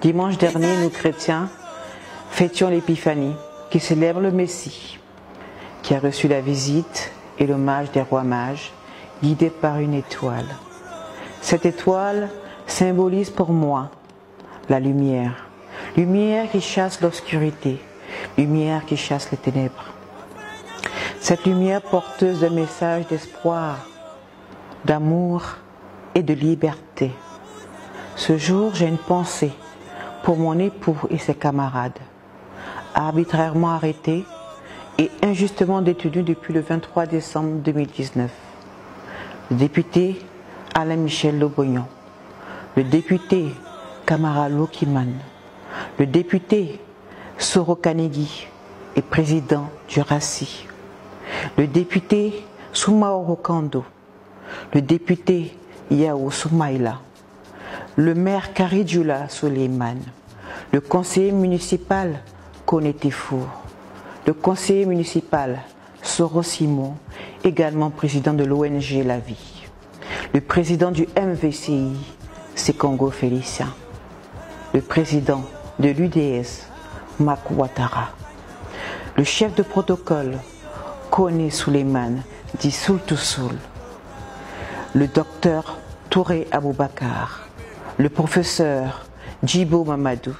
Dimanche dernier, nous chrétiens fêtions l'Épiphanie, qui célèbre le Messie, qui a reçu la visite et l'hommage des rois mages, guidés par une étoile. Cette étoile symbolise pour moi la lumière, lumière qui chasse l'obscurité, lumière qui chasse les ténèbres. Cette lumière porteuse d'un message d'espoir, d'amour et de liberté. Ce jour, j'ai une pensée pour mon époux et ses camarades, arbitrairement arrêtés et injustement détenus depuis le 23 décembre 2019. Le député Alain-Michel Logognon, le député Kamara Lokiman, le député Soro Kanegi et président du RACI, le député Soumaoro Kando, le député Yao Soumaïla, le maire Karidjula Soleiman, le conseiller municipal Konetefour, le conseiller municipal Soro Simon, également président de l'ONG La Vie, le président du MVCI Sekongo Félicien, le président de l'UDS Makou Ouattara, le chef de protocole Kone Suleiman dit Soul, le docteur Touré Aboubakar, le professeur Djibo Mamadou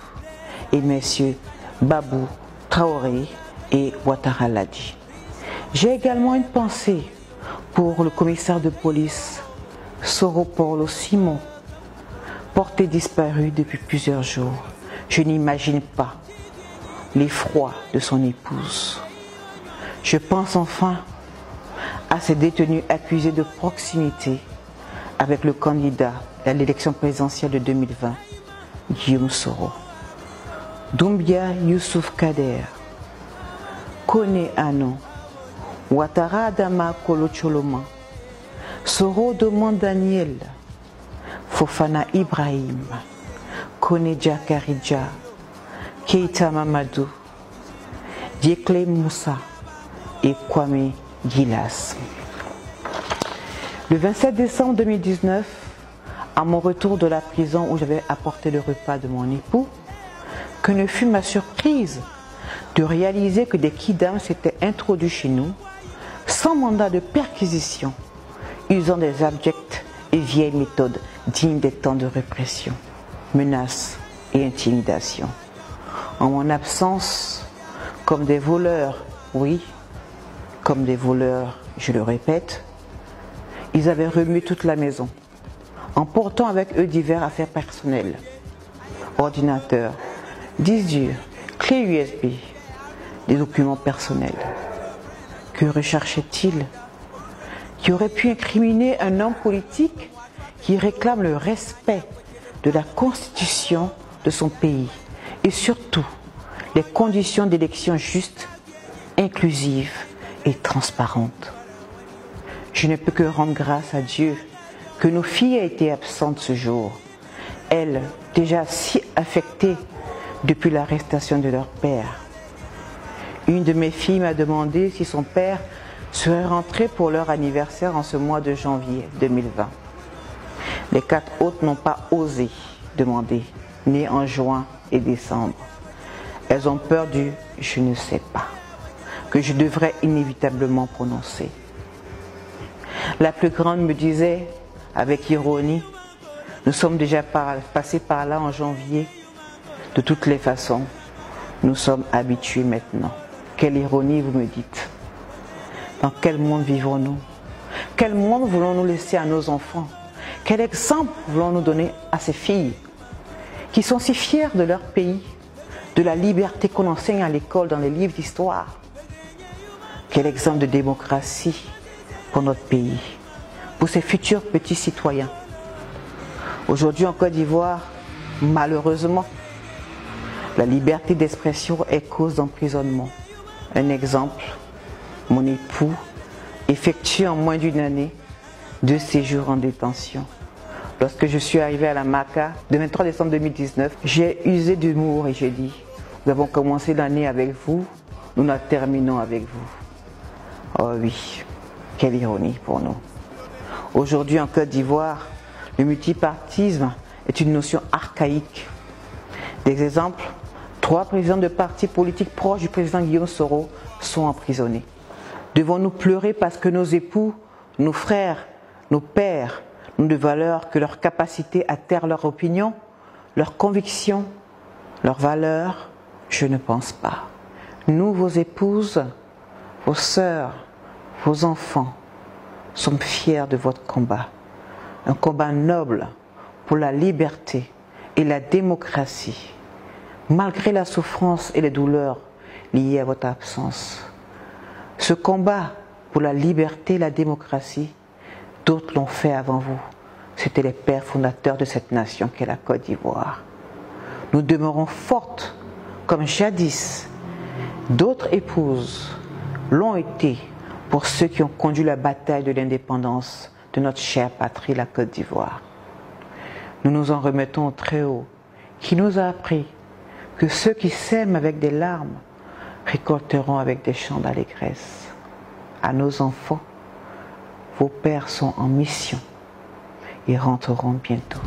et messieurs Babou Traoré et Ouattara Ladi. J'ai également une pensée pour le commissaire de police Soro Paulo Simon, porté disparu depuis plusieurs jours. Je n'imagine pas l'effroi de son épouse. Je pense enfin à ces détenus accusés de proximité avec le candidat à l'élection présidentielle de 2020, Guillaume Soro. Doumbia Youssouf Kader, Kone Anon, Ouattara Adama Kolo Choloma, Soro Doman Daniel, Fofana Ibrahim, Kone Djakaridja, Keita Mamadou, Diekle Moussa et Kwame Gilas. Le 27 décembre 2019, à mon retour de la prison où j'avais apporté le repas de mon époux, que ne fut ma surprise de réaliser que des kidams s'étaient introduits chez nous sans mandat de perquisition, usant des abjectes et vieilles méthodes dignes des temps de répression, menaces et intimidation. En mon absence, comme des voleurs, oui, comme des voleurs, je le répète, ils avaient remué toute la maison, emportant avec eux divers affaires personnelles, ordinateurs, disques durs, clés USB, des documents personnels. Que recherchaient-ils? Qui aurait pu incriminer un homme politique qui réclame le respect de la constitution de son pays et surtout les conditions d'élection justes, inclusives et transparentes. Je ne peux que rendre grâce à Dieu que nos filles aient été absentes ce jour, elles déjà si affectées depuis l'arrestation de leur père. Une de mes filles m'a demandé si son père serait rentré pour leur anniversaire en ce mois de janvier 2020. Les 4 autres n'ont pas osé demander, nées en juin et décembre. Elles ont peur du « je ne sais pas » que je devrais inévitablement prononcer. La plus grande me disait, avec ironie, « Nous sommes déjà passés par là en janvier. De toutes les façons, nous sommes habitués maintenant. » Quelle ironie, vous me dites. Dans quel monde vivons-nous? Quel monde voulons-nous laisser à nos enfants? Quel exemple voulons-nous donner à ces filles qui sont si fières de leur pays, de la liberté qu'on enseigne à l'école dans les livres d'histoire? Quel exemple de démocratie pour notre pays, pour ces futurs petits citoyens? Aujourd'hui en Côte d'Ivoire, malheureusement, la liberté d'expression est cause d'emprisonnement. Un exemple, mon époux effectue en moins d'une année 2 séjours en détention. Lorsque je suis arrivé à la MACA, le 23 décembre 2019, j'ai usé d'humour et j'ai dit, nous avons commencé l'année avec vous, nous la terminons avec vous. Oh oui, quelle ironie pour nous. Aujourd'hui en Côte d'Ivoire, le multipartisme est une notion archaïque. Des exemples, 3 présidents de partis politiques proches du président Guillaume Soro sont emprisonnés. Devons-nous pleurer parce que nos époux, nos frères, nos pères n'ont de valeur que leur capacité à taire leur opinion, leurs convictions, leurs valeurs? Je ne pense pas. Nous, vos épouses, vos sœurs, vos enfants, sommes fiers de votre combat. Un combat noble pour la liberté et la démocratie, malgré la souffrance et les douleurs liées à votre absence. Ce combat pour la liberté et la démocratie, d'autres l'ont fait avant vous. C'étaient les pères fondateurs de cette nation qu'est la Côte d'Ivoire. Nous demeurons fortes comme jadis. D'autres épouses l'ont été pour ceux qui ont conduit la bataille de l'indépendance de notre chère patrie, la Côte d'Ivoire. Nous nous en remettons au Très-Haut, qui nous a appris que ceux qui sèment avec des larmes récolteront avec des chants d'allégresse. À nos enfants, vos pères sont en mission et rentreront bientôt.